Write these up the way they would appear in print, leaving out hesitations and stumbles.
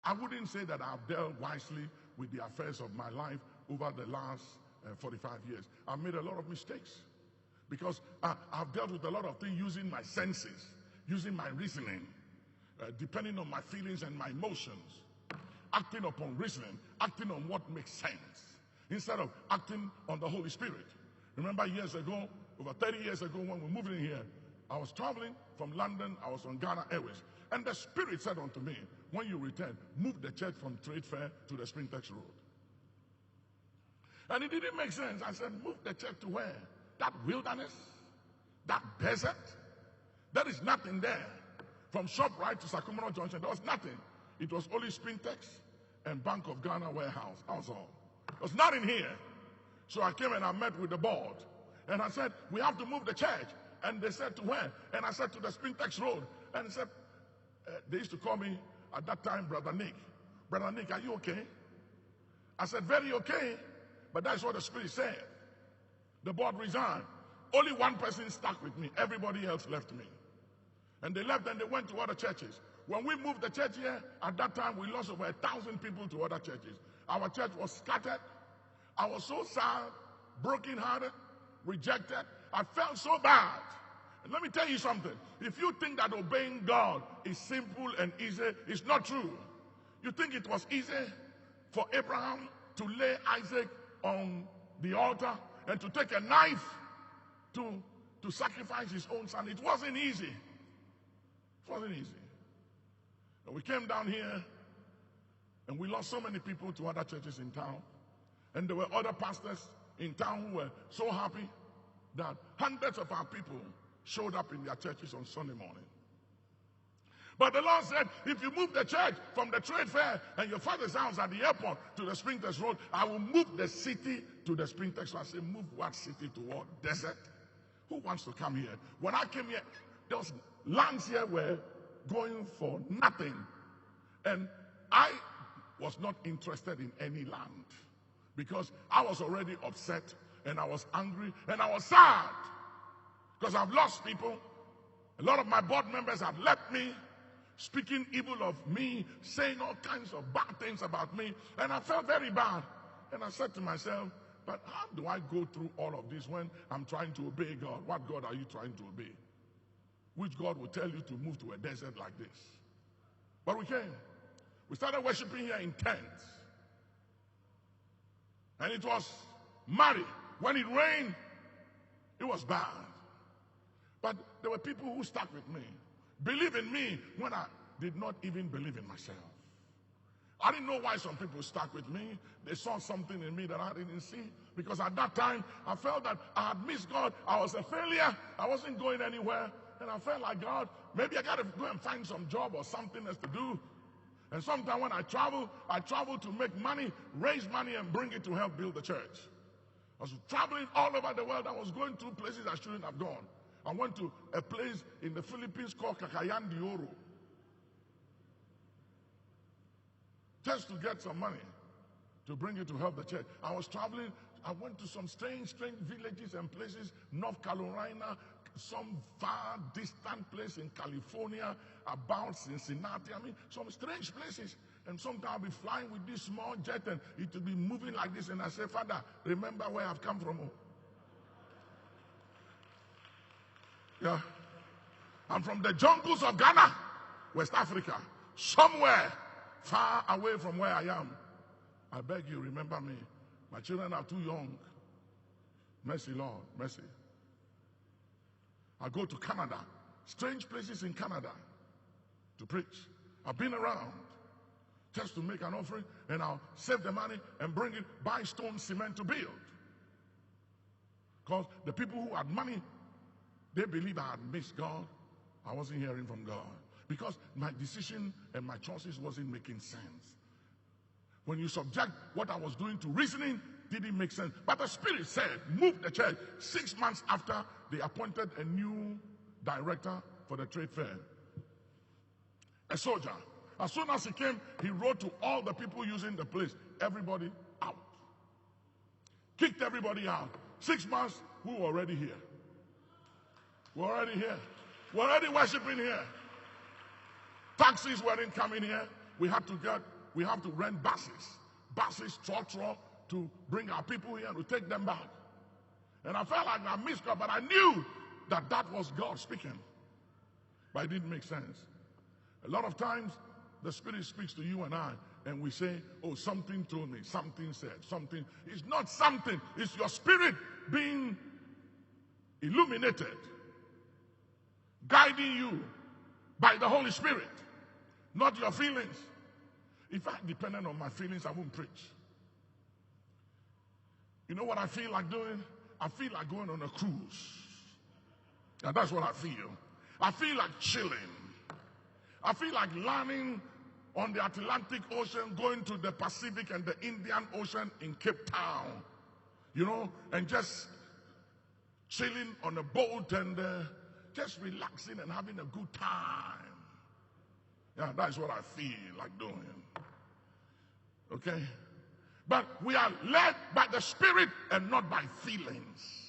I wouldn't say that I've dealt wisely with the affairs of my life over the last 45 years. I've made a lot of mistakes because I've dealt with a lot of things using my senses, using my reasoning, depending on my feelings and my emotions, acting upon reasoning, acting on what makes sense, instead of acting on the Holy Spirit. Remember years ago, over 30 years ago when we moved in here, I was traveling from London, I was on Ghana Airways, and the Spirit said unto me, when you return, move the church from Trade Fair to the Sprintex Road. And it didn't make sense. I said, move the church to where? That wilderness? That desert? There is nothing there. From ShopRite to Sakumano Junction, there was nothing. It was only Sprintex and Bank of Ghana warehouse. That was all. It was not in here. So I came and I met with the board. And I said, we have to move the church. And they said, to where? And I said, to the Sprintex Road. And he said, they used to call me at that time, Brother Nick. Brother Nick, are you okay? I said, very okay. But that's what the Spirit said. The board resigned. Only one person stuck with me. Everybody else left me. And they left and they went to other churches. When we moved the church here, at that time we lost over 1,000 people to other churches. Our church was scattered. I was so sad, brokenhearted, rejected. I felt so bad. And let me tell you something. If you think that obeying God is simple and easy, it's not true. You think it was easy for Abraham to lay Isaac on the altar and to take a knife to sacrifice his own son? It wasn't easy. It wasn't easy. And we came down here and we lost so many people to other churches in town. And there were other pastors in town who were so happy that hundreds of our people showed up in their churches on Sunday morning. But the Lord said, if you move the church from the Trade Fair and your father's house at the airport to the Sprintex Road, I will move the city to the Sprintex. So I said, move what city to what? Desert? Who wants to come here? When I came here, those lands here were going for nothing. And I was not interested in any land because I was already upset and I was angry and I was sad because I've lost people. A lot of my board members have left me, speaking evil of me, saying all kinds of bad things about me, and I felt very bad. And I said to myself, but how do I go through all of this when I'm trying to obey God? What God are you trying to obey? Which God will tell you to move to a desert like this? But we came. We started worshiping here in tents. And it was muddy. When it rained, it was bad. But there were people who stuck with me, believe in me when I did not even believe in myself. I didn't know why some people stuck with me. They saw something in me that I didn't see. Because at that time, I felt that I had missed God. I was a failure. I wasn't going anywhere. And I felt like, God, maybe I got to go and find some job or something else to do. And sometimes when I travel to make money, raise money, and bring it to help build the church. I was traveling all over the world. I was going to places I shouldn't have gone. I went to a place in the Philippines called Cagayan de Oro just to get some money to bring it to help the church. I was traveling. I went to some strange villages and places, North Carolina, some far distant place in California, about Cincinnati. I mean, some strange places. And sometimes I'll be flying with this small jet and it will be moving like this. And I say, Father, remember where I've come from. Yeah. I'm from the jungles of Ghana, West Africa, somewhere far away from where I am. I beg you, remember me. My children are too young. Mercy, Lord, mercy. I go to Canada, strange places in Canada to preach. I've been around just to make an offering, and I'll save the money and bring it, buy stone, cement to build. Because the people who had money, they believe I had missed God. I wasn't hearing from God. Because my decision and my choices wasn't making sense. When you subject what I was doing to reasoning, didn't make sense. But the Spirit said, move the church. 6 months after, they appointed a new director for the trade fair. A soldier. As soon as he came, he wrote to all the people using the place, everybody out. Kicked everybody out. 6 months, we were already here. We're already here. We're already worshiping here. Taxis weren't coming here. We had to get we have to rent buses, trotro, to bring our people here and to take them back. And I felt like I missed God, but I knew that that was God speaking. But it didn't make sense. A lot of times, the Spirit speaks to you and I, and we say, oh, something told me, something said, something. It's not something. It's your spirit being illuminated, guiding you by the Holy Spirit, not your feelings. If I depended on my feelings, I wouldn't preach. You know what I feel like doing? I feel like going on a cruise. Now that's what I feel. I feel like chilling. I feel like landing on the Atlantic Ocean, going to the Pacific and the Indian Ocean in Cape Town, you know, and just chilling on a boat and just relaxing and having a good time. Yeah, that's what I feel like doing. Okay? But we are led by the Spirit and not by feelings.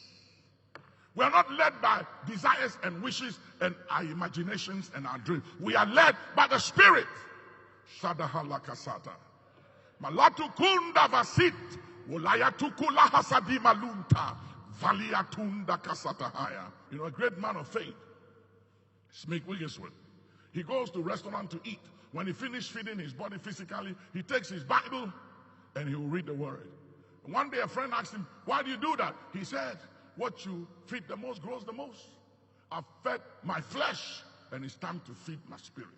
We are not led by desires and wishes and our imaginations and our dreams. We are led by the Spirit. Shadahala kasata. Malatu kunda vasit. Wolayatukula hasadi malunta. Valiatunda kasata haya. You know, a great man of faith, Smith Wigglesworth. He goes to a restaurant to eat. When he finishes feeding his body physically, he takes his Bible and he will read the word. One day a friend asked him, why do you do that? He said, what you feed the most grows the most. I've fed my flesh and it's time to feed my spirit.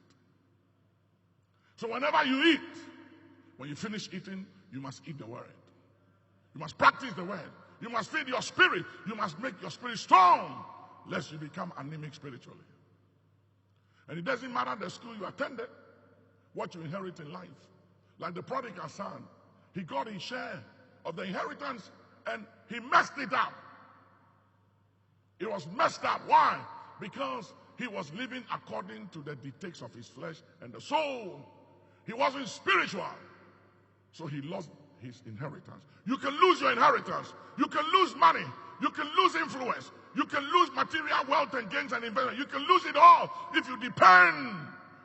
So whenever you eat, when you finish eating, you must eat the word. You must practice the word. You must feed your spirit. You must make your spirit strong, lest you become anemic spiritually. And it doesn't matter the school you attended, what you inherit in life. Like the prodigal son, he got his share of the inheritance and he messed it up. It was messed up. Why? Because he was living according to the dictates of his flesh and the soul. He wasn't spiritual. So he lost his inheritance. You can lose your inheritance. You can lose money. You can lose influence. You can lose material wealth and gains and investment. You can lose it all if you depend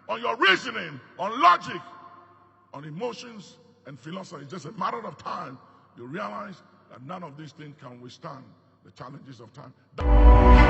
on your reasoning, on logic, on emotions and philosophy. It's just a matter of time. You realize that none of these things can withstand the challenges of time.